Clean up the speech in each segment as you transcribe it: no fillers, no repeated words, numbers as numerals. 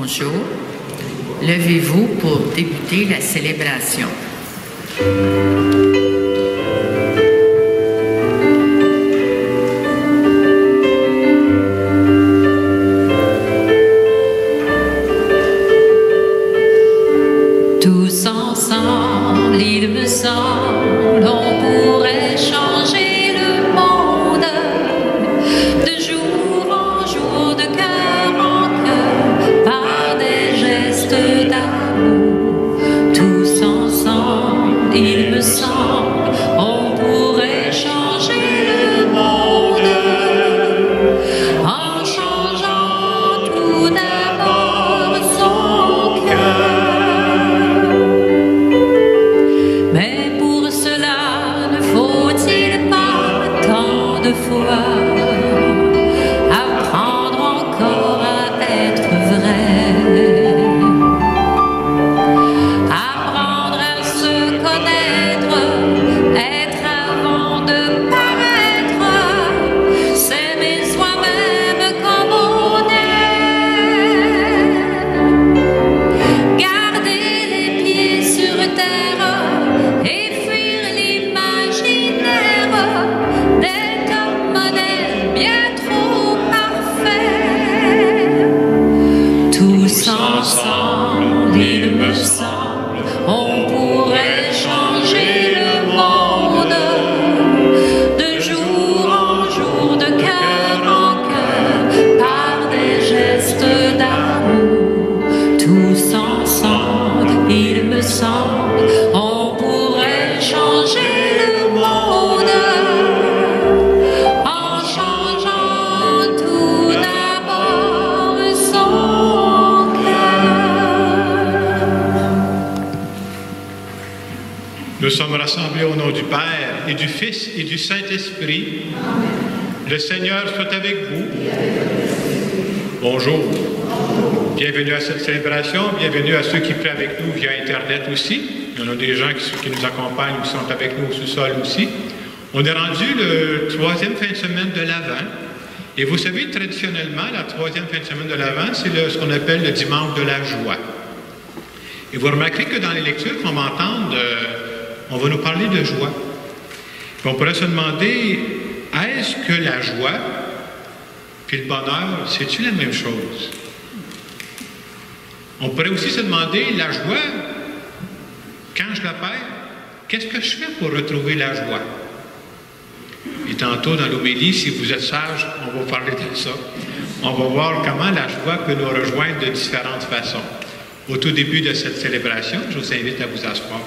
bonjour. Levez-vous pour débuter la célébration. Tous ensemble, il me semble, on pourrait changer le monde de jour en jour, de cœur en cœur, par des gestes d'amour. Tous ensemble, il me semble, on pourrait changer le monde en changeant tout d'abord son cœur. Mais pour cela, ne faut-il pas tant de fois apprendre encore à être vrai, apprendre à se connaître, être avant de paraître, s'aimer soi-même comme on est, garder les pieds sur terre et fuir l'imaginaire d'être un modèle bien trop parfait. Tous ensemble, il me semble, on pourrait changer le monde de jour en jour, de cœur en cœur, par des gestes d'amour. Tous ensemble, il me semble, on pourrait changer le monde en changeant tout d'abord son cœur. Nous sommes rassemblés au nom du Père et du Fils et du Saint-Esprit. Le Seigneur soit avec vous. Bonjour. Bienvenue à cette célébration. Bienvenue à ceux qui prient avec nous via Internet aussi. Il y en a des gens qui nous accompagnent ou qui sont avec nous au sous-sol aussi. On est rendu le troisième fin de semaine de l'Avent. Et vous savez, traditionnellement, la troisième fin de semaine de l'Avent, c'est ce qu'on appelle le dimanche de la joie. Et vous remarquerez que dans les lectures qu'on va entendre, on va nous parler de joie. Puis on pourrait se demander, est-ce que la joie puis le bonheur, c'est-tu la même chose? On pourrait aussi se demander, la joie, quand je la perds, qu'est-ce que je fais pour retrouver la joie? Et tantôt, dans l'homélie, si vous êtes sages, on va parler de ça. On va voir comment la joie peut nous rejoindre de différentes façons. Au tout début de cette célébration, je vous invite à vous asseoir.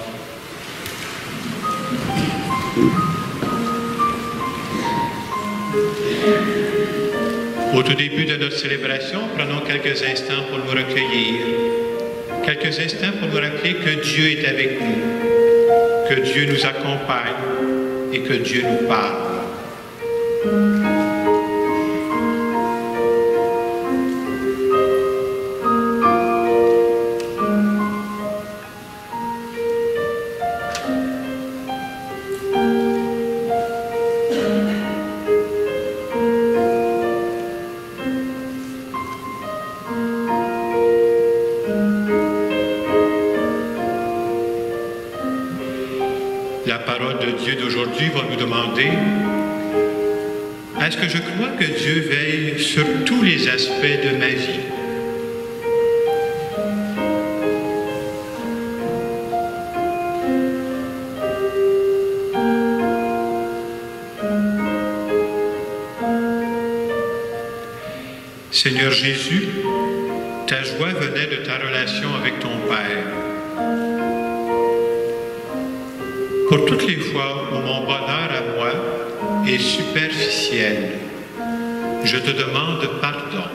Au tout début de notre célébration, prenons quelques instants pour nous recueillir. Quelques instants pour nous rappeler que Dieu est avec nous, que Dieu nous accompagne et que Dieu nous parle. La parole de Dieu d'aujourd'hui va nous demander, est-ce que je crois que Dieu veille sur tous les aspects de ma vie? Seigneur Jésus, ta joie venait de ta relation avec ton Père. Pour toutes les fois où mon bonheur à moi est superficiel, je te demande pardon.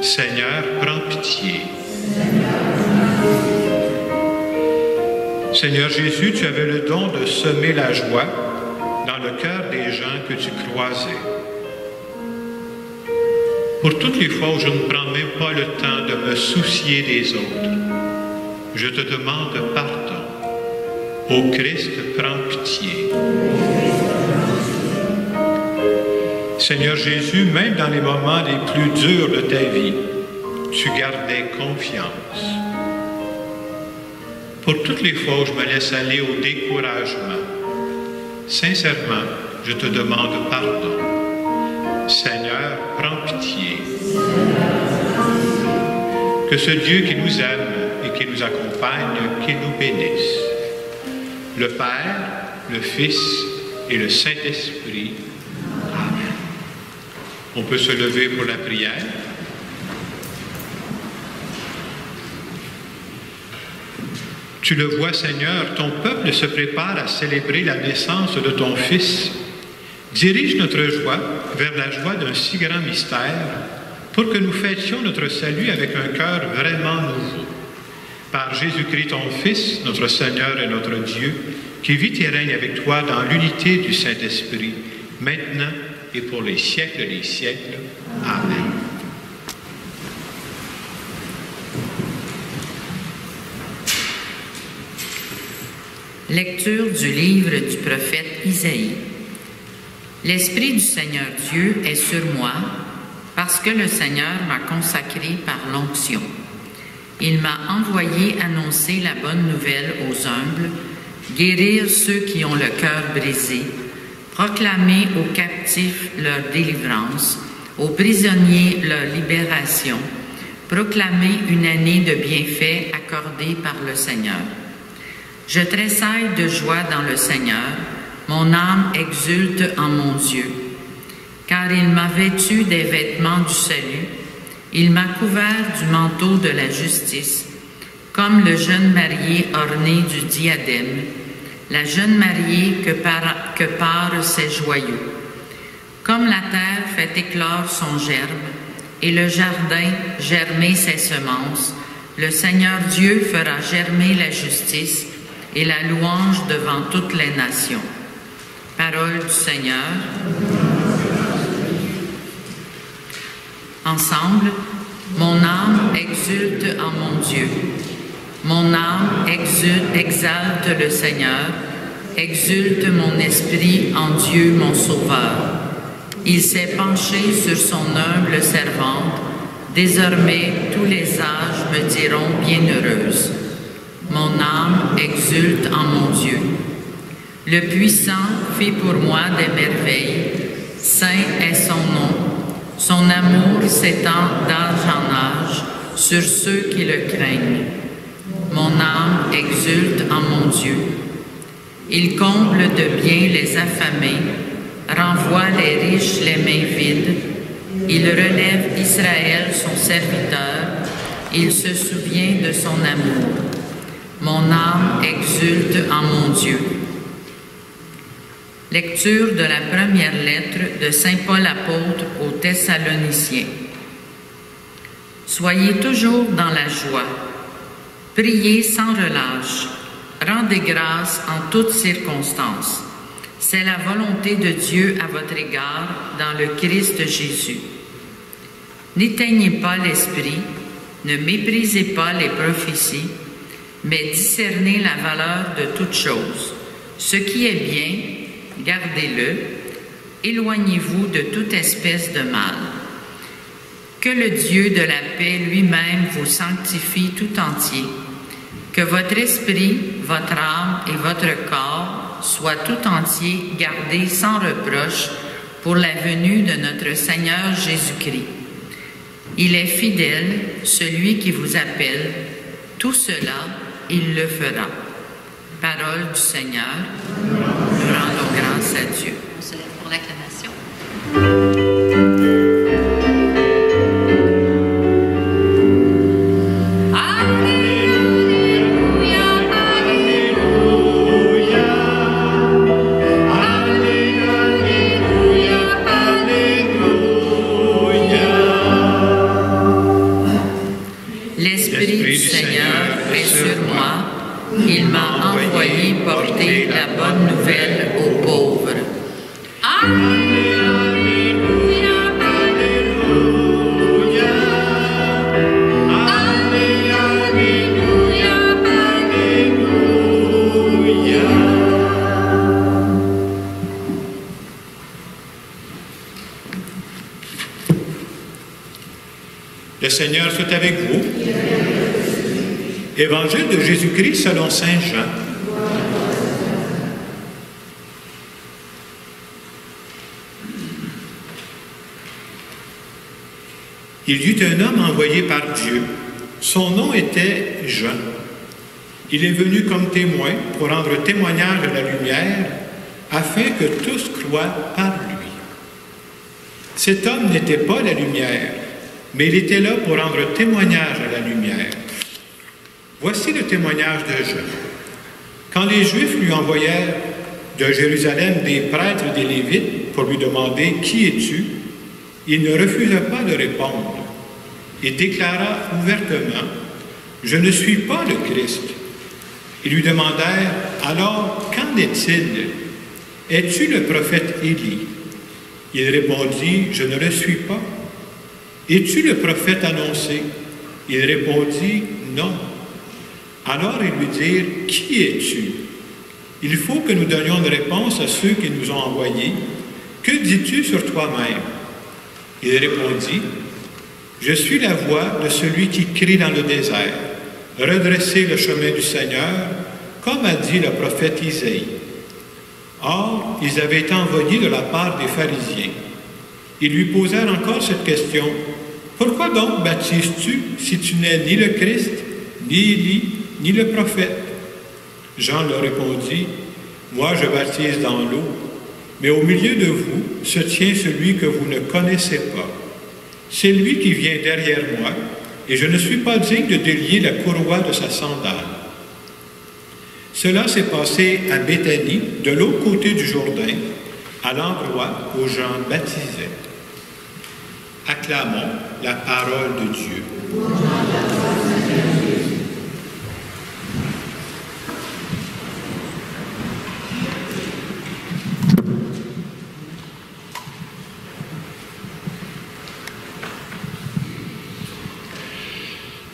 Seigneur, prends pitié. Seigneur Jésus, tu avais le don de semer la joie dans le cœur des gens que tu croisais. Pour toutes les fois où je ne prends même pas le temps de me soucier des autres, je te demande pardon. Ô Christ, prends pitié. Seigneur Jésus, même dans les moments les plus durs de ta vie, tu gardais confiance. Pour toutes les fois où je me laisse aller au découragement, sincèrement, je te demande pardon. Seigneur, prends pitié. Que ce Dieu qui nous aime et qui nous accompagne, qu'il nous bénisse. Le Père, le Fils et le Saint-Esprit. Amen. On peut se lever pour la prière. Tu le vois, Seigneur, ton peuple se prépare à célébrer la naissance de ton Fils. Dirige notre joie vers la joie d'un si grand mystère pour que nous fêtions notre salut avec un cœur vraiment nouveau. Par Jésus-Christ, ton Fils, notre Seigneur et notre Dieu, qui vit et règne avec toi dans l'unité du Saint-Esprit, maintenant et pour les siècles des siècles. Amen. Lecture du livre du prophète Isaïe. L'Esprit du Seigneur Dieu est sur moi, parce que le Seigneur m'a consacré par l'onction. Il m'a envoyé annoncer la bonne nouvelle aux humbles, guérir ceux qui ont le cœur brisé, proclamer aux captifs leur délivrance, aux prisonniers leur libération, proclamer une année de bienfaits accordée par le Seigneur. Je tressaille de joie dans le Seigneur, mon âme exulte en mon Dieu, car il m'a vêtu des vêtements du salut, il m'a couvert du manteau de la justice, comme le jeune marié orné du diadème, la jeune mariée que parent ses joyaux. Comme la terre fait éclore son germe, et le jardin germer ses semences, le Seigneur Dieu fera germer la justice et la louange devant toutes les nations. Parole du Seigneur. Ensemble, mon âme exulte en mon Dieu. Mon âme exalte le Seigneur, exulte mon esprit en Dieu mon Sauveur. Il s'est penché sur son humble servante, désormais tous les âges me diront bienheureuse. Mon âme exulte en mon Dieu. Le puissant fit pour moi des merveilles, saint est son nom. Son amour s'étend d'âge en âge sur ceux qui le craignent. Mon âme exulte en mon Dieu. Il comble de bien les affamés, renvoie les riches les mains vides. Il relève Israël son serviteur, il se souvient de son amour. Mon âme exulte en mon Dieu. Lecture de la première lettre de saint Paul apôtre aux Thessaloniciens. Soyez toujours dans la joie. Priez sans relâche. Rendez grâce en toutes circonstances. C'est la volonté de Dieu à votre égard dans le Christ Jésus. N'éteignez pas l'esprit, ne méprisez pas les prophéties, mais discernez la valeur de toutes choses. Ce qui est bien, gardez-le, éloignez-vous de toute espèce de mal. Que le Dieu de la paix lui-même vous sanctifie tout entier, que votre esprit, votre âme et votre corps soient tout entiers gardés sans reproche pour la venue de notre Seigneur Jésus-Christ. Il est fidèle, celui qui vous appelle, tout cela, il le fera. Parole du Seigneur. Nous rendons grâce à Dieu. On se lève pour l'acclamation. L'Esprit du Seigneur est sur moi. Il m'a envoyé porter la bonne nouvelle aux pauvres. Le Seigneur soit avec vous. Évangile de Jésus-Christ selon saint Jean. Il y eut un homme envoyé par Dieu. Son nom était Jean. Il est venu comme témoin pour rendre témoignage de la lumière, afin que tous croient par lui. Cet homme n'était pas la lumière, mais il était là pour rendre témoignage à la lumière. Voici le témoignage de Jean. Quand les Juifs lui envoyèrent de Jérusalem des prêtres et des Lévites pour lui demander « Qui es-tu ?», il ne refusa pas de répondre et déclara ouvertement « Je ne suis pas le Christ ». Ils lui demandèrent « Alors, qu'en est-il? Es-tu le prophète Élie ?» Il répondit « Je ne le suis pas. » « Es-tu le prophète annoncé? » Il répondit « Non. » Alors ils lui dirent « Qui es-tu? » Il faut que nous donnions une réponse à ceux qui nous ont envoyés. « Que dis-tu sur toi-même? » Il répondit « Je suis la voix de celui qui crie dans le désert. Redressez le chemin du Seigneur, comme a dit le prophète Isaïe. » Or, ils avaient été envoyés de la part des pharisiens. Ils lui posèrent encore cette question. « Pourquoi donc baptises-tu si tu n'es ni le Christ, ni Élie, ni le prophète? » Jean leur répondit, « Moi je baptise dans l'eau, mais au milieu de vous se tient celui que vous ne connaissez pas. C'est lui qui vient derrière moi, et je ne suis pas digne de délier la courroie de sa sandale. » Cela s'est passé à Béthanie, de l'autre côté du Jourdain, à l'endroit où Jean baptisait. Acclamons la parole de Dieu.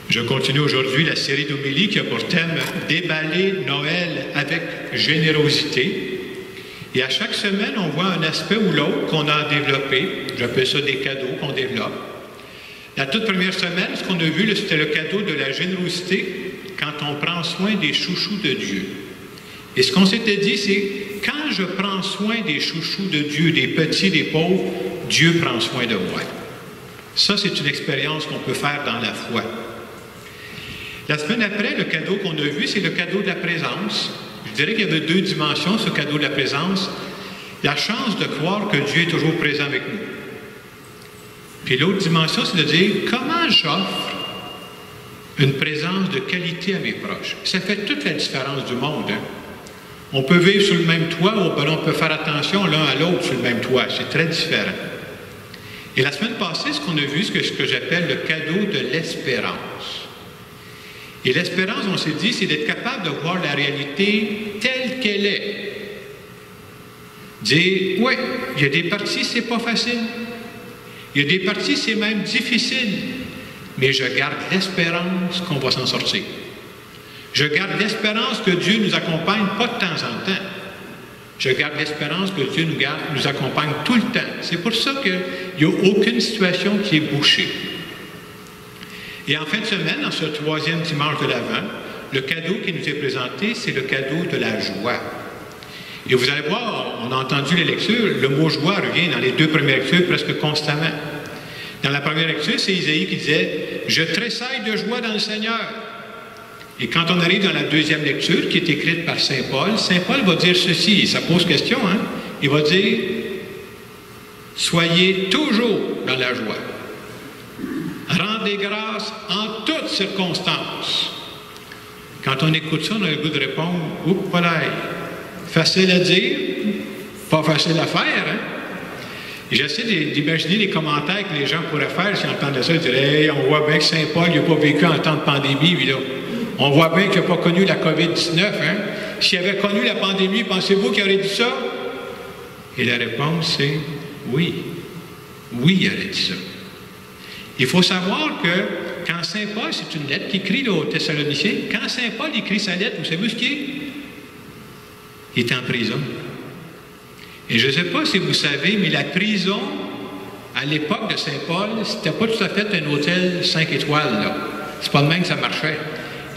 Je continue aujourd'hui la série d'homélies qui a pour thème « Déballer Noël avec générosité ». Et à chaque semaine, on voit un aspect ou l'autre qu'on a développé. J'appelle ça des cadeaux qu'on développe. La toute première semaine, ce qu'on a vu, c'était le cadeau de la générosité quand on prend soin des chouchous de Dieu. Et ce qu'on s'était dit, c'est quand je prends soin des chouchous de Dieu, des petits, des pauvres, Dieu prend soin de moi. Ça, c'est une expérience qu'on peut faire dans la foi. La semaine après, le cadeau qu'on a vu, c'est le cadeau de la présence. Je dirais qu'il y avait deux dimensions, ce cadeau de la présence. La chance de croire que Dieu est toujours présent avec nous. Puis l'autre dimension, c'est de dire comment j'offre une présence de qualité à mes proches. Ça fait toute la différence du monde. Hein? On peut vivre sur le même toit, ou on peut faire attention l'un à l'autre sur le même toit. C'est très différent. Et la semaine passée, ce qu'on a vu, c'est ce que j'appelle le cadeau de l'espérance. Et l'espérance, on s'est dit, c'est d'être capable de voir la réalité telle qu'elle est. Dire, oui, il y a des parties, c'est pas facile. Il y a des parties, c'est même difficile. Mais je garde l'espérance qu'on va s'en sortir. Je garde l'espérance que Dieu nous accompagne, pas de temps en temps. Je garde l'espérance que Dieu nous accompagne tout le temps. C'est pour ça qu'il n'y a aucune situation qui est bouchée. Et en fin de semaine, dans ce troisième dimanche de l'Avent, le cadeau qui nous est présenté, c'est le cadeau de la joie. Et vous allez voir, on a entendu les lectures, le mot joie revient dans les deux premières lectures presque constamment. Dans la première lecture, c'est Isaïe qui disait « Je tressaille de joie dans le Seigneur ». Et quand on arrive dans la deuxième lecture, qui est écrite par Saint Paul va dire ceci, et ça pose question, hein? Il va dire « Soyez toujours dans la joie. Rendez grâce en toutes circonstances. » Quand on écoute ça, on a le goût de répondre « Oups, voilà, facile à dire, pas facile à faire. Hein? » J'essaie d'imaginer les commentaires que les gens pourraient faire s'ils entendaient ça. Ils diraient hey, « On voit bien que Saint Paul n'a pas vécu en temps de pandémie. Puis là, on voit bien qu'il n'a pas connu la COVID-19. Hein? S'il avait connu la pandémie, pensez-vous qu'il aurait dit ça? » Et la réponse, c'est oui. Oui, il aurait dit ça. Il faut savoir que quand Saint Paul, c'est une lettre qu'il écrit aux Thessaloniciens, quand Saint Paul écrit sa lettre, vous savez ce qu'il est? Il est en prison. Et je ne sais pas si vous savez, mais la prison, À l'époque de Saint-Paul, c'était pas tout à fait un hôtel 5 étoiles, là. C'est pas de même que ça marchait.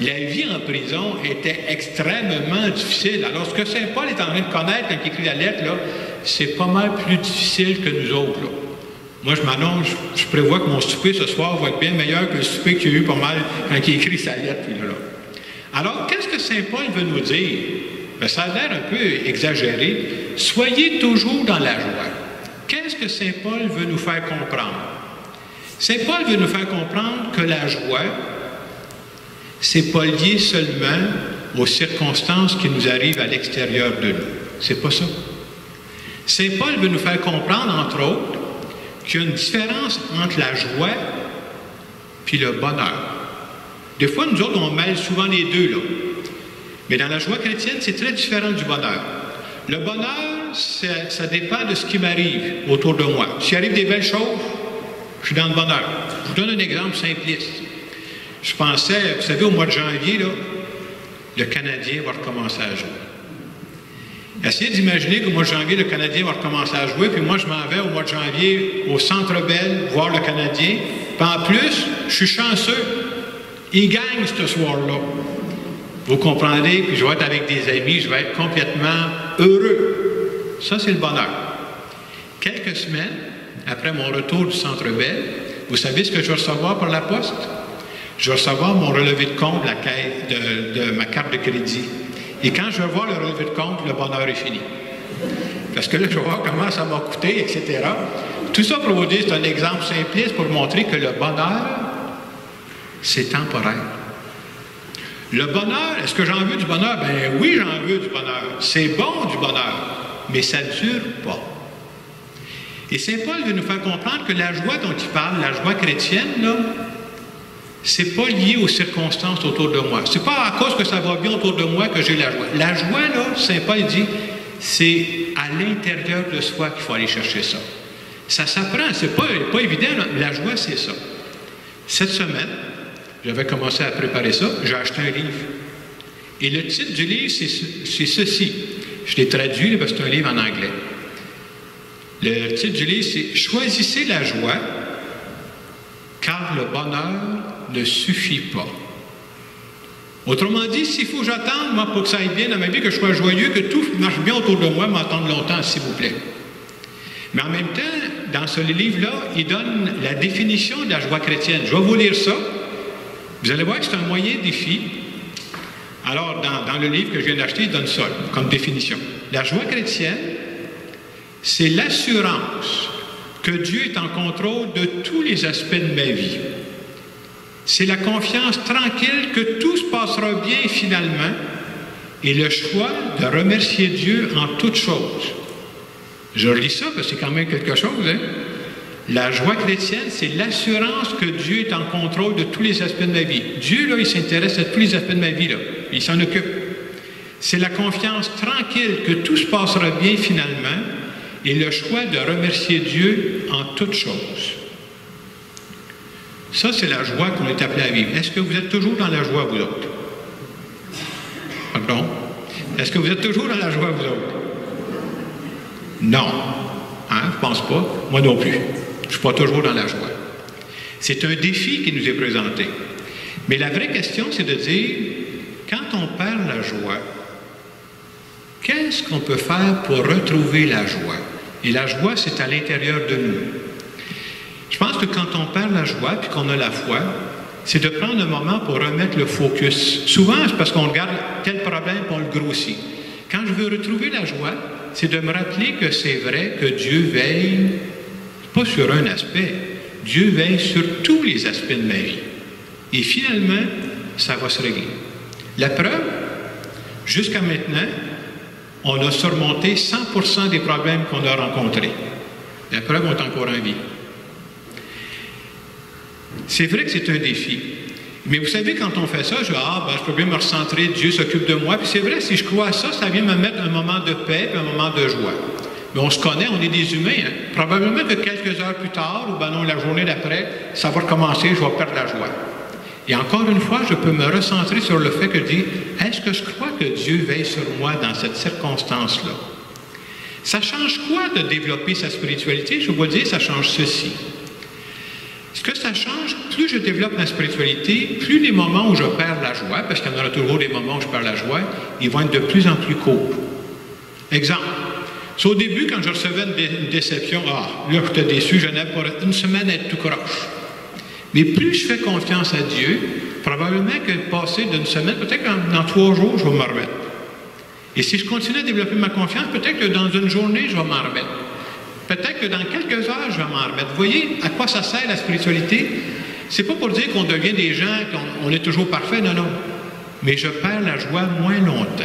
La vie en prison était extrêmement difficile. Alors, ce que Saint-Paul est en train de connaître quand il écrit la lettre, là, c'est pas mal plus difficile que nous autres, là. Moi, je m'annonce, je prévois que mon souper ce soir va être bien meilleur que le souper qu'il y a eu pas mal quand il écrit sa lettre, puis là. Alors, qu'est-ce que Saint Paul veut nous dire? Bien, ça a l'air un peu exagéré. Soyez toujours dans la joie. Qu'est-ce que Saint Paul veut nous faire comprendre? Saint Paul veut nous faire comprendre que la joie, c'est pas lié seulement aux circonstances qui nous arrivent à l'extérieur de nous. C'est pas ça. Saint Paul veut nous faire comprendre, entre autres, qu'il y a une différence entre la joie puis le bonheur. Des fois, nous autres, on mêle souvent les deux, là. Mais dans la joie chrétienne, c'est très différent du bonheur. Le bonheur, ça dépend de ce qui m'arrive autour de moi. S'il arrive des belles choses, je suis dans le bonheur. Je vous donne un exemple simpliste. Je pensais, vous savez, au mois de janvier, là, le Canadien va recommencer à jouer. Essayez d'imaginer qu'au mois de janvier, le Canadien va recommencer à jouer, puis moi, je m'en vais au mois de janvier au Centre Bell voir le Canadien. Puis en plus, je suis chanceux. Il gagne ce soir-là. Vous comprendrez, puis je vais être avec des amis, je vais être complètement heureux. Ça, c'est le bonheur. Quelques semaines après mon retour du Centre Bell, vous savez ce que je vais recevoir par la poste? Je vais recevoir mon relevé de compte, la caisse de ma carte de crédit. Et quand je vais voir le relevé de compte, le bonheur est fini. Parce que là, je vais voir comment ça m'a coûté, etc. Tout ça pour vous dire, c'est un exemple simpliste pour montrer que le bonheur, c'est temporaire. Le bonheur, est-ce que j'en veux du bonheur? Ben oui, j'en veux du bonheur. C'est bon du bonheur, mais ça ne dure pas. Et Saint Paul veut nous faire comprendre que la joie dont il parle, la joie chrétienne, là, c'est pas lié aux circonstances autour de moi. C'est pas à cause que ça va bien autour de moi que j'ai la joie. La joie, là, Saint Paul dit, c'est à l'intérieur de soi qu'il faut aller chercher ça. Ça s'apprend, c'est pas évident, là. La joie, c'est ça. Cette semaine, j'avais commencé à préparer ça, j'ai acheté un livre. Et le titre du livre, c'est ceci. Je l'ai traduit parce que c'est un livre en anglais. Le titre du livre, c'est « Choisissez la joie, car le bonheur ne suffit pas. » Autrement dit, s'il faut que j'attende, moi, pour que ça aille bien dans ma vie, que je sois joyeux, que tout marche bien autour de moi, m'attendre longtemps, s'il vous plaît. Mais en même temps, dans ce livre-là, il donne la définition de la joie chrétienne. Je vais vous lire ça. Vous allez voir que c'est un moyen défi. Alors, dans le livre que je viens d'acheter, il donne ça comme définition. La joie chrétienne, c'est l'assurance que Dieu est en contrôle de tous les aspects de ma vie. C'est la confiance tranquille que tout se passera bien finalement et le choix de remercier Dieu en toutes choses. Je relis ça parce que c'est quand même quelque chose, hein? La joie chrétienne, c'est l'assurance que Dieu est en contrôle de tous les aspects de ma vie. Dieu, là, il s'intéresse à tous les aspects de ma vie, là. Il s'en occupe. C'est la confiance tranquille que tout se passera bien finalement et le choix de remercier Dieu en toutes choses. Ça, c'est la joie qu'on est appelé à vivre. Est-ce que vous êtes toujours dans la joie, vous autres? Pardon? Est-ce que vous êtes toujours dans la joie, vous autres? Non. Hein? Je ne pense pas. Moi non plus. Je ne suis pas toujours dans la joie. C'est un défi qui nous est présenté. Mais la vraie question, c'est de dire, quand on perd la joie, qu'est-ce qu'on peut faire pour retrouver la joie? Et la joie, c'est à l'intérieur de nous. Je pense que quand on perd la joie puis qu'on a la foi, c'est de prendre un moment pour remettre le focus. Souvent, c'est parce qu'on regarde tel problème et on le grossit. Quand je veux retrouver la joie, c'est de me rappeler que c'est vrai que Dieu veille, pas sur un aspect, Dieu veille sur tous les aspects de ma vie. Et finalement, ça va se régler. La preuve, jusqu'à maintenant, on a surmonté 100% des problèmes qu'on a rencontrés. La preuve, on est encore en vie. C'est vrai que c'est un défi. Mais vous savez, quand on fait ça, je peux bien me recentrer, Dieu s'occupe de moi. Puis c'est vrai, si je crois à ça, ça vient me mettre un moment de paix et un moment de joie. Mais on se connaît, on est des humains. Hein? Probablement que quelques heures plus tard, ou non, la journée d'après, ça va recommencer, je vais perdre la joie. Et encore une fois, je peux me recentrer sur le fait que je dis, est-ce que je crois que Dieu veille sur moi dans cette circonstance-là? Ça change quoi de développer sa spiritualité? Je vais vous dire, ça change ceci. Ce que ça change, plus je développe ma spiritualité, plus les moments où je perds la joie, parce qu'il y en aura toujours des moments où je perds la joie, ils vont être de plus en plus courts. Exemple. Au début, quand je recevais une déception, là, j'étais déçu, je n'avais pas une semaine à être tout croche. Mais plus je fais confiance à Dieu, probablement que passer d'une semaine, peut-être que dans 3 jours, je vais me remettre. Et si je continue à développer ma confiance, peut-être que dans une journée, je vais m'en remettre. Peut-être que dans quelques heures, je vais m'en remettre. Vous voyez à quoi ça sert la spiritualité? C'est pas pour dire qu'on devient des gens, qu'on est toujours parfait, non, non. Mais je perds la joie moins longtemps.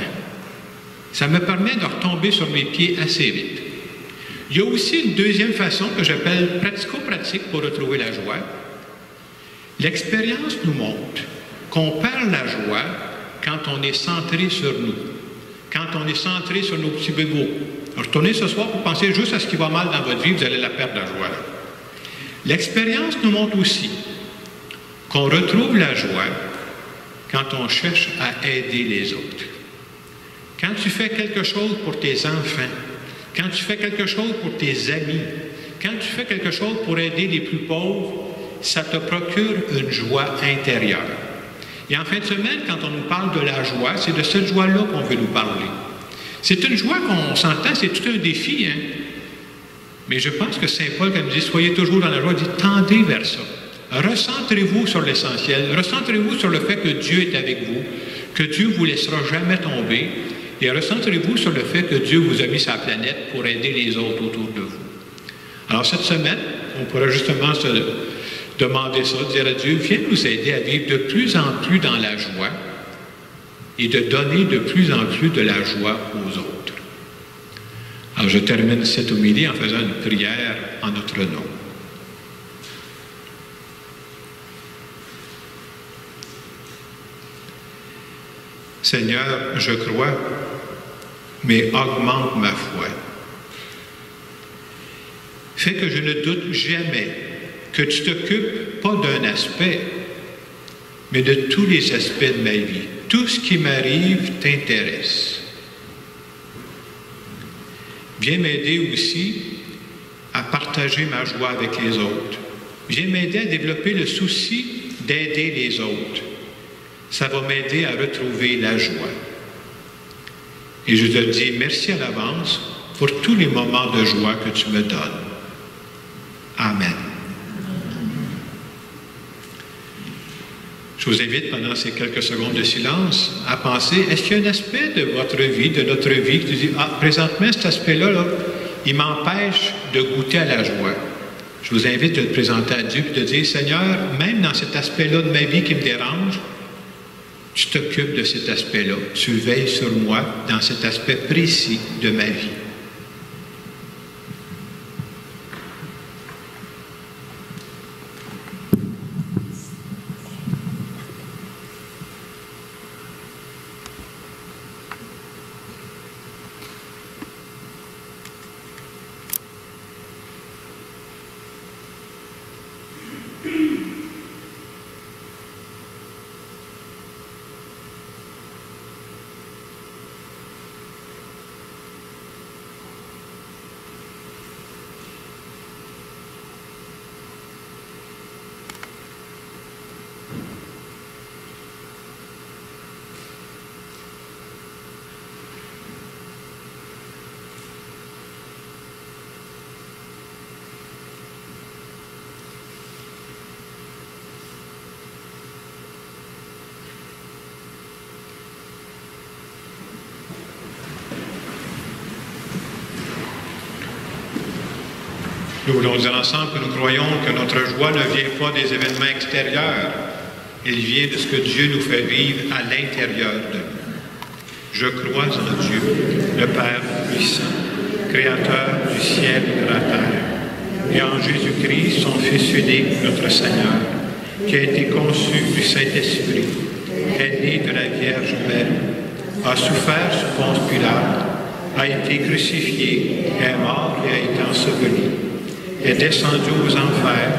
Ça me permet de retomber sur mes pieds assez vite. Il y a aussi une deuxième façon que j'appelle pratico-pratique pour retrouver la joie. L'expérience nous montre qu'on perd la joie quand on est centré sur nous, quand on est centré sur nos petits bébés. Retournez ce soir pour penser juste à ce qui va mal dans votre vie, vous allez la perdre la joie. L'expérience nous montre aussi qu'on retrouve la joie quand on cherche à aider les autres. Quand tu fais quelque chose pour tes enfants, quand tu fais quelque chose pour tes amis, quand tu fais quelque chose pour aider les plus pauvres, ça te procure une joie intérieure. Et en fin de semaine, quand on nous parle de la joie, c'est de cette joie-là qu'on veut nous parler. C'est une joie qu'on s'entend, c'est tout un défi, hein? Mais je pense que Saint Paul, quand il dit « Soyez toujours dans la joie », il dit « Tendez vers ça. Recentrez-vous sur l'essentiel. Recentrez-vous sur le fait que Dieu est avec vous, que Dieu ne vous laissera jamais tomber. Et recentrez-vous sur le fait que Dieu vous a mis sur la planète pour aider les autres autour de vous. » Alors cette semaine, on pourra justement se demander ça, dire à Dieu, viens nous aider à vivre de plus en plus dans la joie et de donner de plus en plus de la joie aux autres. Alors je termine cette homélie en faisant une prière en notre nom. Seigneur, je crois, mais augmente ma foi. Fais que je ne doute jamais que tu t'occupes pas d'un aspect, mais de tous les aspects de ma vie. Tout ce qui m'arrive t'intéresse. Viens m'aider aussi à partager ma joie avec les autres. Viens m'aider à développer le souci d'aider les autres. Ça va m'aider à retrouver la joie. Et je te dis merci à l'avance pour tous les moments de joie que tu me donnes. Amen. Je vous invite pendant ces quelques secondes de silence à penser, est-ce qu'il y a un aspect de votre vie, de notre vie, que tu dis, ah, présentement, cet aspect-là, là, il m'empêche de goûter à la joie. Je vous invite à le présenter à Dieu et de dire, Seigneur, même dans cet aspect-là de ma vie qui me dérange, tu t'occupes de cet aspect-là. Tu veilles sur moi dans cet aspect précis de ma vie. Nous voulons dire ensemble que nous croyons que notre joie ne vient pas des événements extérieurs, elle vient de ce que Dieu nous fait vivre à l'intérieur de nous. Je crois en Dieu, le Père puissant, Créateur du ciel et de la terre, et en Jésus-Christ, son Fils unique, notre Seigneur, qui a été conçu du Saint-Esprit, est né de la Vierge Marie, a souffert sous Ponce Pilate, a été crucifié, est mort et a été enseveli, est descendu aux enfers,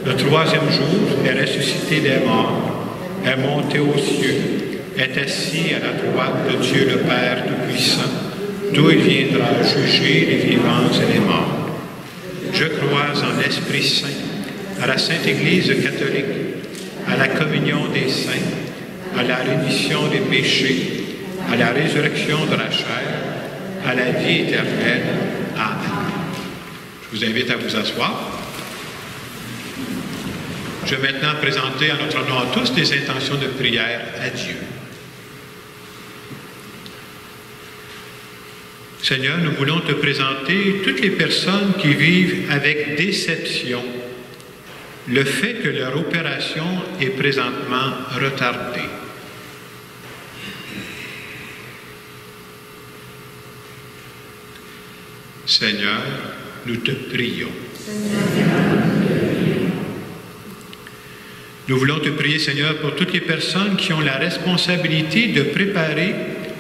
le 3e jour est ressuscité des morts, est monté aux cieux, est assis à la droite de Dieu le Père Tout-Puissant, d'où il viendra juger les vivants et les morts. Je crois en l'Esprit Saint, à la Sainte Église catholique, à la communion des saints, à la rémission des péchés, à la résurrection de la chair, à la vie éternelle. Amen. Je vous invite à vous asseoir. Je vais maintenant présenter à notre nom à tous des intentions de prière à Dieu. Seigneur, nous voulons te présenter toutes les personnes qui vivent avec déception le fait que leur opération est présentement retardée. Seigneur, nous te prions. Nous voulons te prier, Seigneur, pour toutes les personnes qui ont la responsabilité de préparer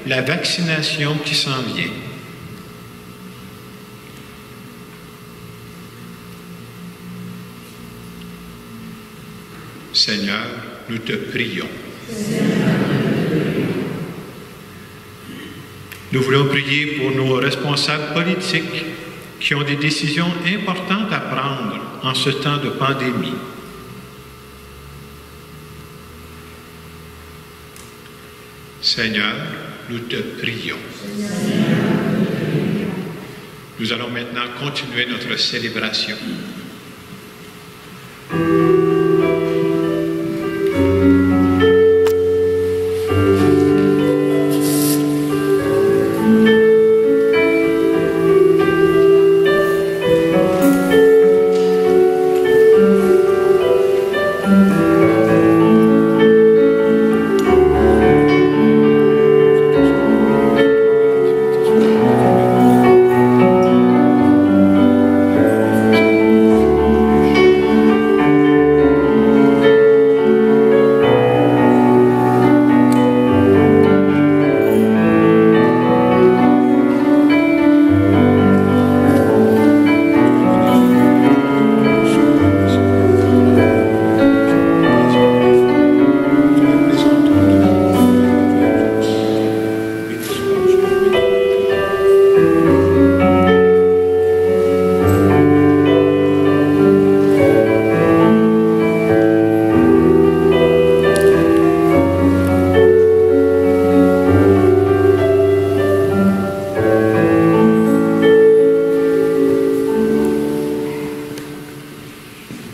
la vaccination qui s'en vient. Seigneur, nous te prions. Nous voulons prier pour nos responsables politiques qui ont des décisions importantes à prendre en ce temps de pandémie. Seigneur, nous te prions. Nous allons maintenant continuer notre célébration.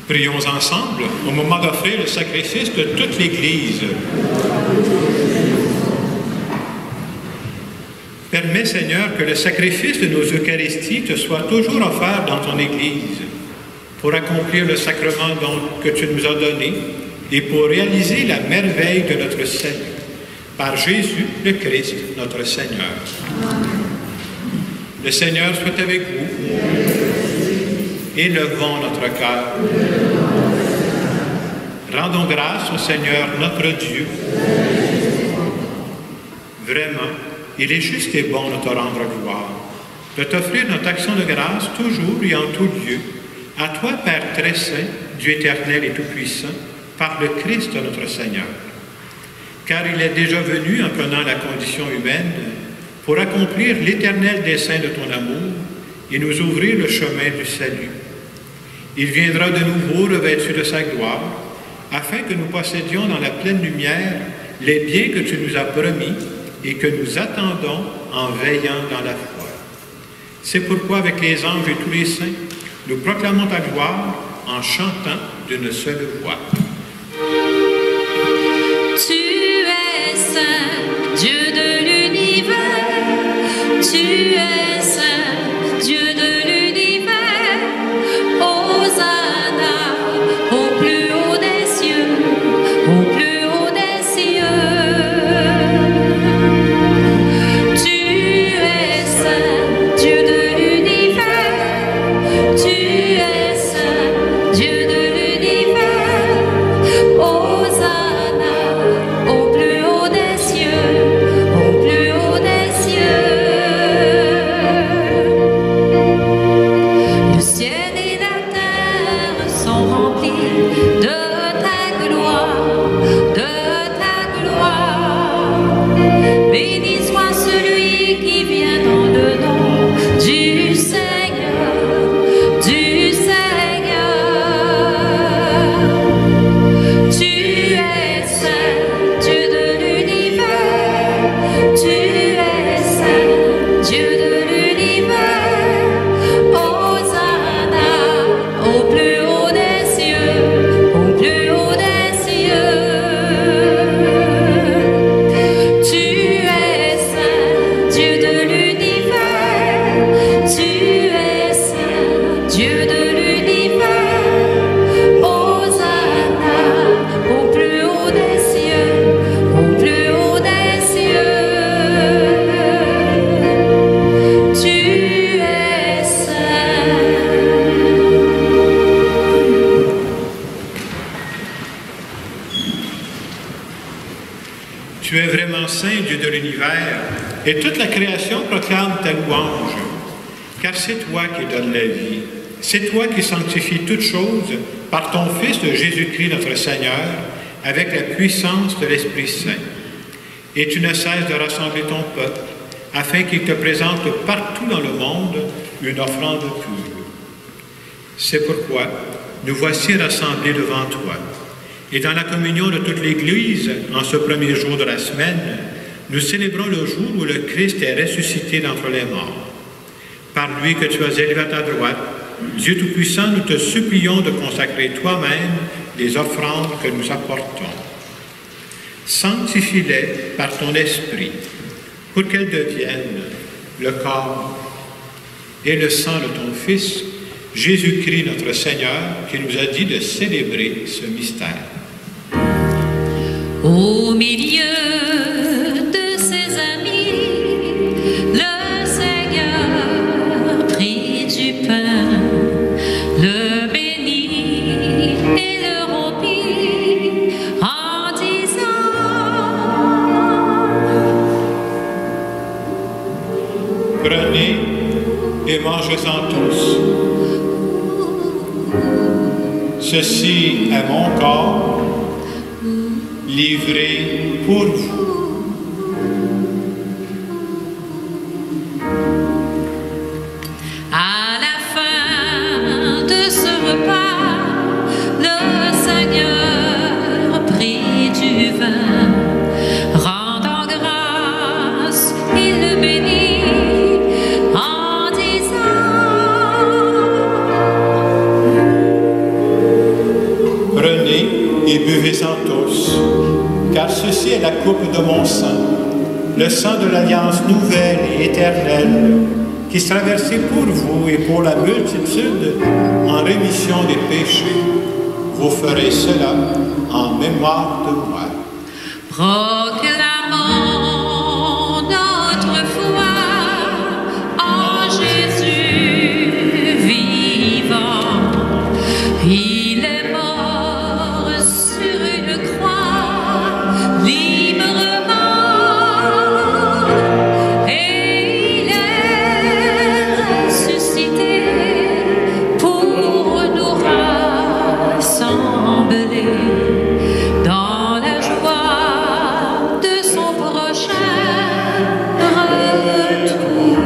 Prions ensemble au moment d'offrir le sacrifice de toute l'Église. Permets, Seigneur, que le sacrifice de nos Eucharisties te soit toujours offert dans ton Église pour accomplir le sacrement que tu nous as donné et pour réaliser la merveille de notre salut. Par Jésus le Christ, notre Seigneur. Le Seigneur soit avec vous. Élevons notre cœur. Rendons grâce au Seigneur notre Dieu. Vraiment, il est juste et bon de te rendre gloire, de t'offrir notre action de grâce toujours et en tout lieu, à toi, Père très saint, Dieu éternel et tout-puissant, par le Christ notre Seigneur. Car il est déjà venu en prenant la condition humaine pour accomplir l'éternel dessein de ton amour et nous ouvrir le chemin du salut. Il viendra de nouveau revêtu de sa gloire, afin que nous possédions dans la pleine lumière les biens que tu nous as promis et que nous attendons en veillant dans la foi. C'est pourquoi, avec les anges et tous les saints, nous proclamons ta gloire en chantant d'une seule voix. Tu es saint, Dieu de l'univers. Tu es saint, Dieu de l'univers. Hosanna au plus haut des cieux, au plus haut des cieux. Tu es saint, Dieu de l'univers. Tu es saint, Dieu de l'univers. Hosanna au plus haut des cieux, Et toute la création proclame ta louange, car c'est toi qui donnes la vie. C'est toi qui sanctifies toutes choses par ton Fils Jésus-Christ notre Seigneur, avec la puissance de l'Esprit Saint. Et tu ne cesses de rassembler ton peuple, afin qu'il te présente partout dans le monde une offrande pure. C'est pourquoi nous voici rassemblés devant toi. Et dans la communion de toute l'Église, en ce premier jour de la semaine, nous célébrons le jour où le Christ est ressuscité d'entre les morts. Par lui que tu as élevé à ta droite, Dieu Tout-Puissant, nous te supplions de consacrer toi-même les offrandes que nous apportons. Sanctifie-les par ton esprit, pour qu'elles deviennent le corps et le sang de ton Fils, Jésus-Christ notre Seigneur, qui nous a dit de célébrer ce mystère. Au milieu de ses amis, le Seigneur prit du pain, le bénit et le rompit en disant: Prenez et mangez-en tous. Ceci est mon corps, livré pour vous. À la fin de ce repas, le Seigneur prit du vin, rendant grâce, il le bénit en disant: Prenez et buvez-en tous, car ceci est la coupe de mon sang, le sang de l'alliance nouvelle et éternelle, qui sera versé pour vous et pour la multitude en rémission des péchés. Vous ferez cela en mémoire de moi. Proclamons notre foi en Jésus vivant. Il est mort sur une croix librement et il est ressuscité pour nous rassembler dans la joie de son prochain retour.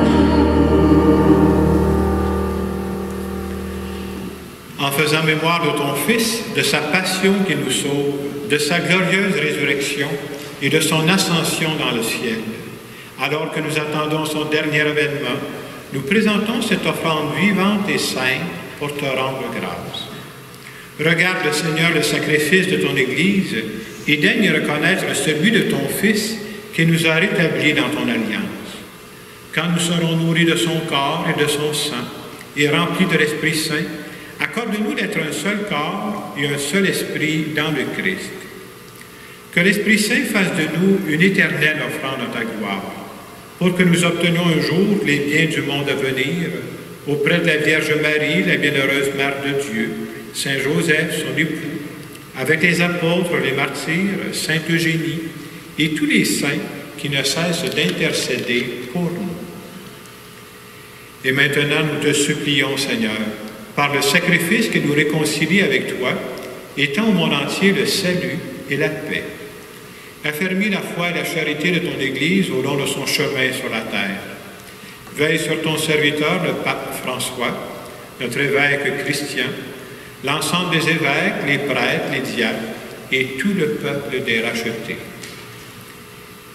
En faisant mémoire de ton Fils, de sa passion qui nous sauve, de sa glorieuse résurrection et de son ascension dans le ciel, alors que nous attendons son dernier avènement, nous présentons cette offrande vivante et sainte pour te rendre grâce. Regarde, Seigneur, le sacrifice de ton Église et daigne reconnaître celui de ton Fils qui nous a rétablis dans ton alliance. Quand nous serons nourris de son corps et de son sang et remplis de l'Esprit Saint, accorde-nous d'être un seul corps et un seul esprit dans le Christ. Que l'Esprit Saint fasse de nous une éternelle offrande à ta gloire, pour que nous obtenions un jour les biens du monde à venir, auprès de la Vierge Marie, la bienheureuse Mère de Dieu, Saint Joseph, son époux, avec les apôtres, les martyrs, Sainte Eugénie, et tous les saints qui ne cessent d'intercéder pour nous. Et maintenant, nous te supplions, Seigneur, par le sacrifice qui nous réconcilie avec toi, étends au monde entier le salut et la paix. Affermis la foi et la charité de ton Église au long de son chemin sur la terre. Veille sur ton serviteur, le pape François, notre évêque Christian, l'ensemble des évêques, les prêtres, les diacres et tout le peuple des rachetés.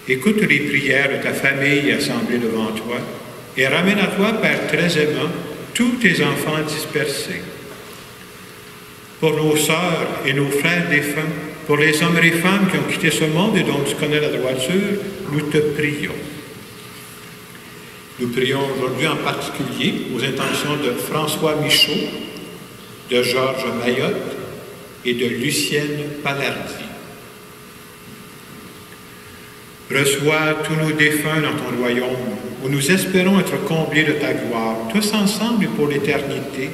Écoute les prières de ta famille assemblée devant toi et ramène à toi, Père très aimant, tous tes enfants dispersés. Pour nos sœurs et nos frères défunts, pour les hommes et les femmes qui ont quitté ce monde et dont tu connais la droiture, nous te prions. Nous prions aujourd'hui en particulier aux intentions de François Michaud, de Georges Mayotte et de Lucienne Palardi. Reçois tous nos défunts dans ton royaume, où nous espérons être comblés de ta gloire, tous ensemble et pour l'éternité,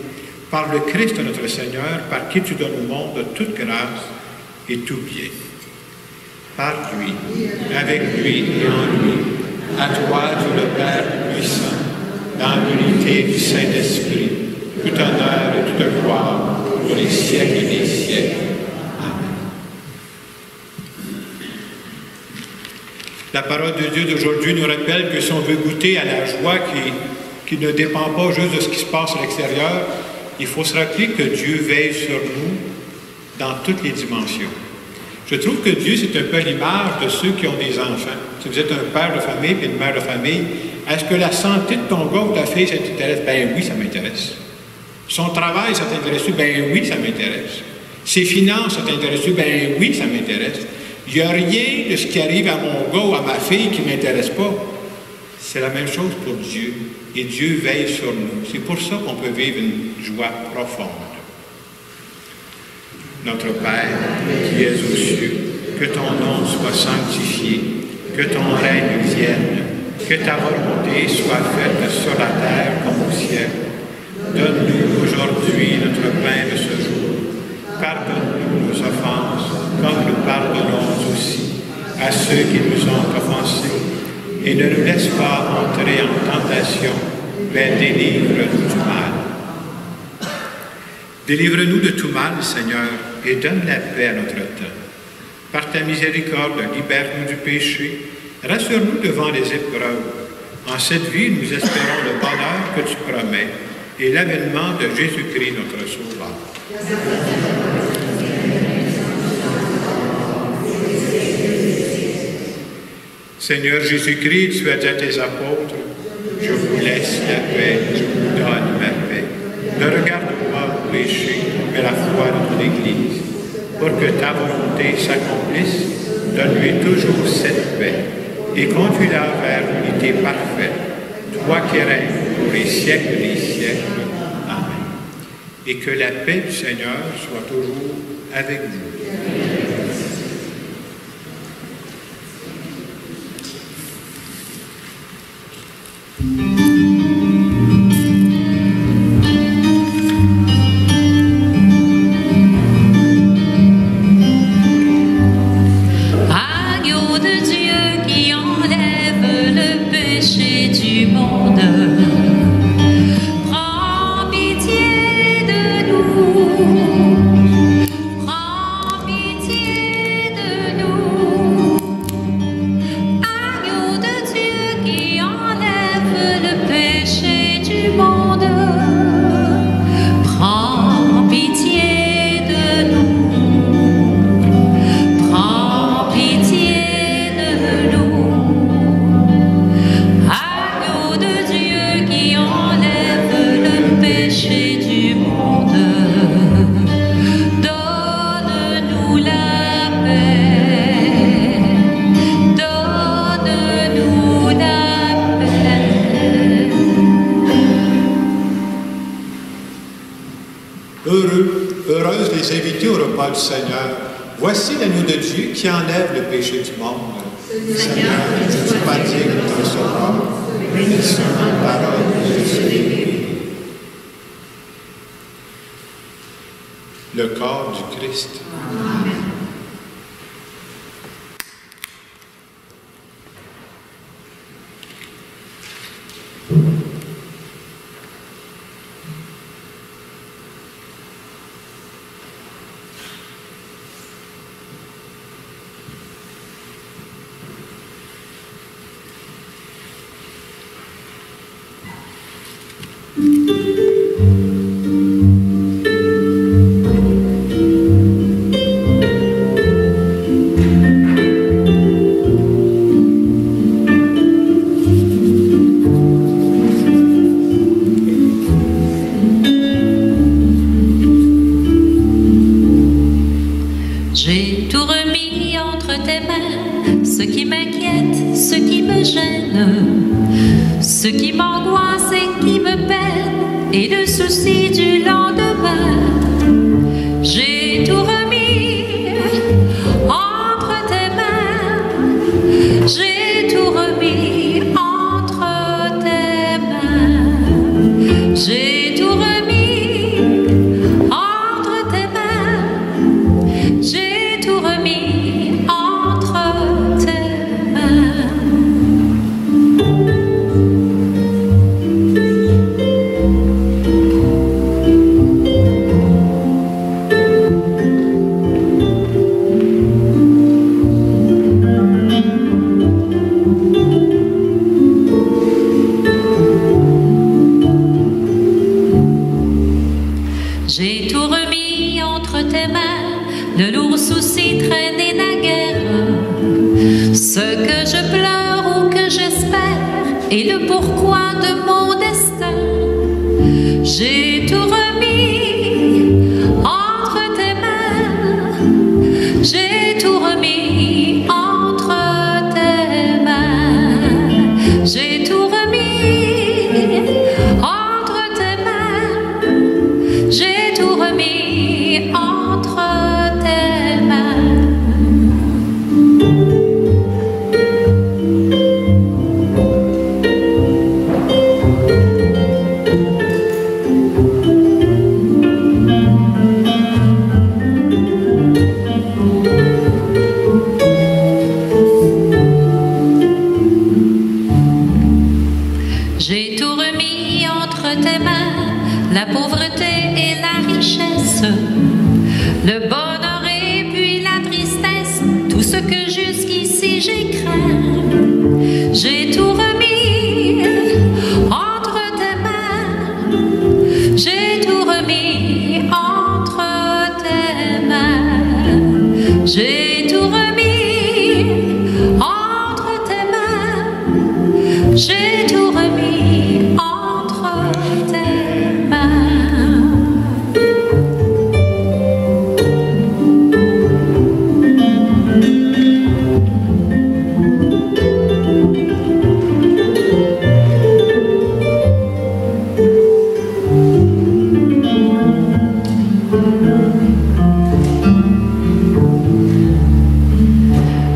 par le Christ notre Seigneur, par qui tu donnes au monde toute grâce et tout bien. Par lui, avec lui et en lui, À toi, Dieu le Père puissant, dans l'unité du Saint-Esprit, tout honneur et toute gloire pour les siècles et des siècles. Amen. La parole de Dieu d'aujourd'hui nous rappelle que si on veut goûter à la joie qui ne dépend pas juste de ce qui se passe à l'extérieur, il faut se rappeler que Dieu veille sur nous dans toutes les dimensions. Je trouve que Dieu, c'est un peu l'image de ceux qui ont des enfants. Si vous êtes un père de famille et une mère de famille, est-ce que la santé de ton gars ou ta fille, ça t'intéresse? Ben oui, ça m'intéresse. Son travail, ça t'intéresse-tu? Ben oui, ça m'intéresse. Ses finances, ça t'intéresse-tu? Ben oui, ça m'intéresse. Il n'y a rien de ce qui arrive à mon gars ou à ma fille qui ne m'intéresse pas. C'est la même chose pour Dieu. Et Dieu veille sur nous. C'est pour ça qu'on peut vivre une joie profonde. Notre Père, qui es aux cieux, que ton nom soit sanctifié, que ton règne vienne, que ta volonté soit faite sur la terre comme au ciel. Donne-nous aujourd'hui notre pain de ce jour. Pardonne-nous nos offenses, comme nous pardonnons aussi à ceux qui nous ont offensés. Et ne nous laisse pas entrer en tentation, mais délivre-nous du mal. Délivre-nous de tout mal, Seigneur, et donne la paix à notre temps. Par ta miséricorde, libère-nous du péché. Rassure-nous devant les épreuves. En cette vie, nous espérons le bonheur que tu promets et l'avènement de Jésus-Christ, notre Sauveur. Seigneur Jésus-Christ, tu as dit à tes apôtres, « Je vous laisse la paix, je vous donne ma paix. Ne regarde pas le péché, mais la foi de ton Église. Pour que ta volonté s'accomplisse, donne-lui toujours cette paix et conduis-la vers l'unité parfaite, toi qui règnes pour les siècles des siècles. Amen. Et que la paix du Seigneur soit toujours avec vous. » Heureuse les invités au repas du Seigneur. Voici l'agneau de Dieu qui enlève le péché du monde. Seigneur, je ne suis pas digne de te recevoir, mais dis seulement une parole et je serai guéri. Le corps du Christ. Amen. J'ai tout remis entre tes mains, ce qui m'inquiète, ce qui me gêne, ce qui m'angoisse et qui me peine, et le souci du lendemain. J'ai tout remis entre tes mains, j'ai tout remis entre tes mains, j'ai tout remis entre tes mains, j'ai tout remis entre tes mains. le lourd souci traîné naguère. Ce que je pleure ou que j'espère et le pourquoi de mon destin. J'ai tout remis entre tes mains. J'ai tout remis entre tes mains. J'ai tout remis entre tes mains. J'ai tout remis entre tes mains. J'ai tout remis entre tes mains, la pauvreté et la richesse, le bonheur et puis la tristesse, tout ce que jusqu'ici j'ai craint. J'ai tout remis entre tes mains. J'ai tout remis entre tes mains. J'ai tout remis entre tes mains. J'ai tout remis entre tes mains.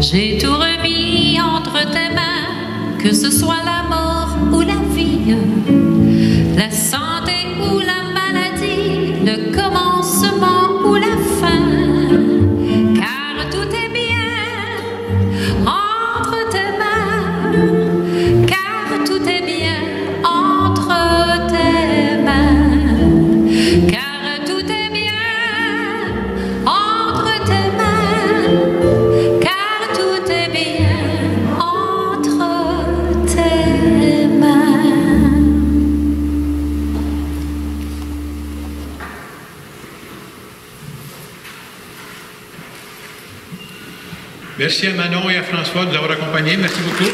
J'ai tout remis entre tes mains, que ce soit la mort ou la vie, la santé ou la maladie, le commencement ou la fin. Car tout est bien entre tes mains. Car tout est bien entre tes mains. Car tout est bien entre tes mains. Car tout est bien entre tes mains. Merci à Manon et à François de nous avoir accompagnés. Merci beaucoup.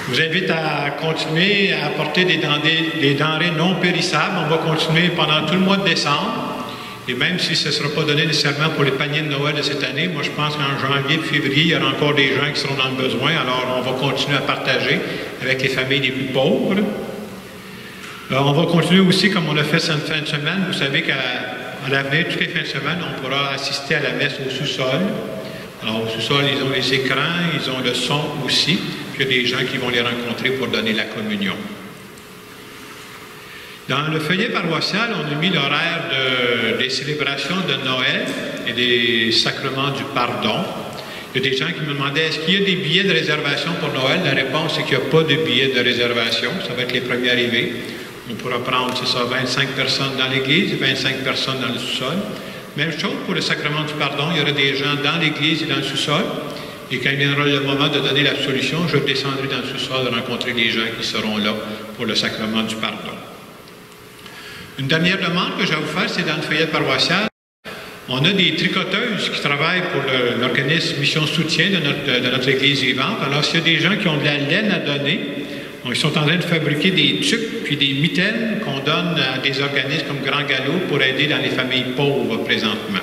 Je vous invite à continuer à apporter des denrées non périssables. On va continuer pendant tout le mois de décembre. Et même si ce ne sera pas donné nécessairement pour les paniers de Noël de cette année, moi je pense qu'en janvier, février, il y aura encore des gens qui seront dans le besoin. Alors on va continuer à partager avec les familles les plus pauvres. Alors, on va continuer aussi comme on l'a fait cette fin de semaine. Vous savez qu'à l'avenir, toutes les fins de semaine, on pourra assister à la messe au sous-sol. Alors au sous-sol, ils ont les écrans, ils ont le son aussi. Puis il y a des gens qui vont les rencontrer pour donner la communion. Dans le feuillet paroissial, on a mis l'horaire des célébrations de Noël et des sacrements du pardon. Il y a des gens qui me demandaient, est-ce qu'il y a des billets de réservation pour Noël? La réponse est qu'il n'y a pas de billets de réservation. Ça va être les premiers arrivés. On pourra prendre, c'est ça, 25 personnes dans l'église et 25 personnes dans le sous-sol. Même chose pour le sacrement du pardon. Il y aura des gens dans l'église et dans le sous-sol. Et quand il viendra le moment de donner l'absolution, je descendrai dans le sous-sol rencontrer les gens qui seront là pour le sacrement du pardon. Une dernière demande que je vais vous faire, c'est dans le feuillet paroissial. On a des tricoteuses qui travaillent pour l'organisme Mission Soutien de notre Église vivante. Alors, s'il y a des gens qui ont de la laine à donner, ils sont en train de fabriquer des tuques puis des mitaines qu'on donne à des organismes comme Grand Galop pour aider dans les familles pauvres présentement.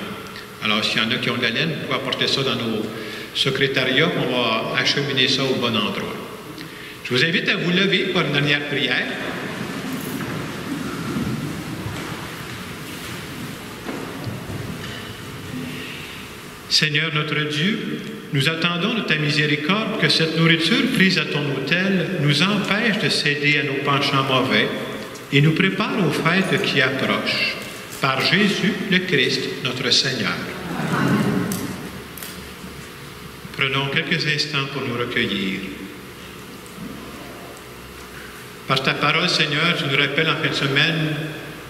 Alors, s'il y en a qui ont de la laine, vous pouvez apporter ça dans nos secrétariats, on va acheminer ça au bon endroit. Je vous invite à vous lever pour une dernière prière. Seigneur notre Dieu, nous attendons de ta miséricorde que cette nourriture prise à ton autel nous empêche de céder à nos penchants mauvais et nous prépare aux fêtes qui approchent. Par Jésus le Christ, notre Seigneur. Prenons quelques instants pour nous recueillir. Par ta parole, Seigneur, tu nous rappelles en fin de semaine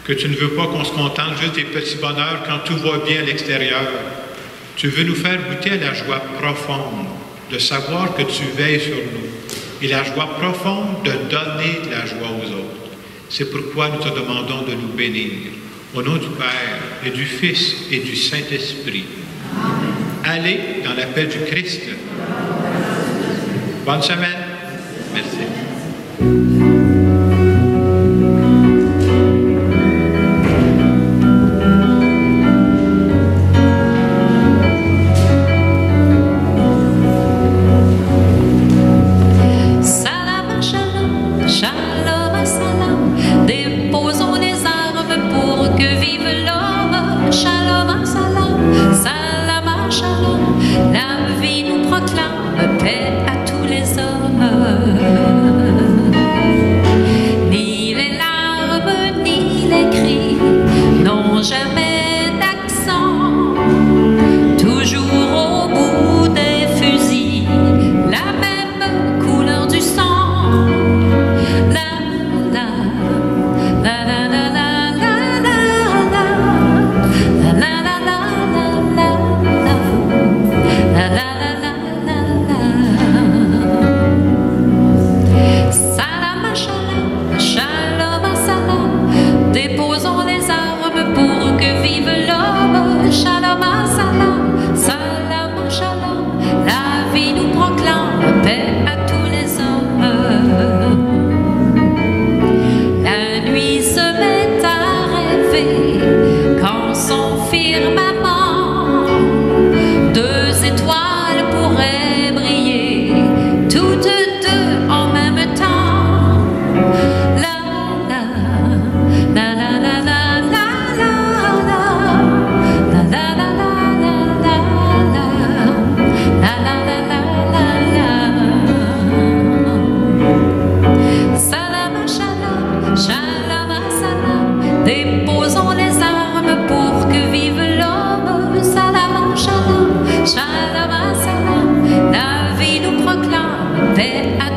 que tu ne veux pas qu'on se contente juste des petits bonheurs quand tout va bien à l'extérieur. Tu veux nous faire goûter à la joie profonde de savoir que tu veilles sur nous et la joie profonde de donner de la joie aux autres. C'est pourquoi nous te demandons de nous bénir. Au nom du Père et du Fils et du Saint-Esprit. Allez dans la paix du Christ. Bonne semaine. Merci. Déposons les armes pour que vive l'homme. Salam, shalom, shalom, salam. La vie nous proclame paix à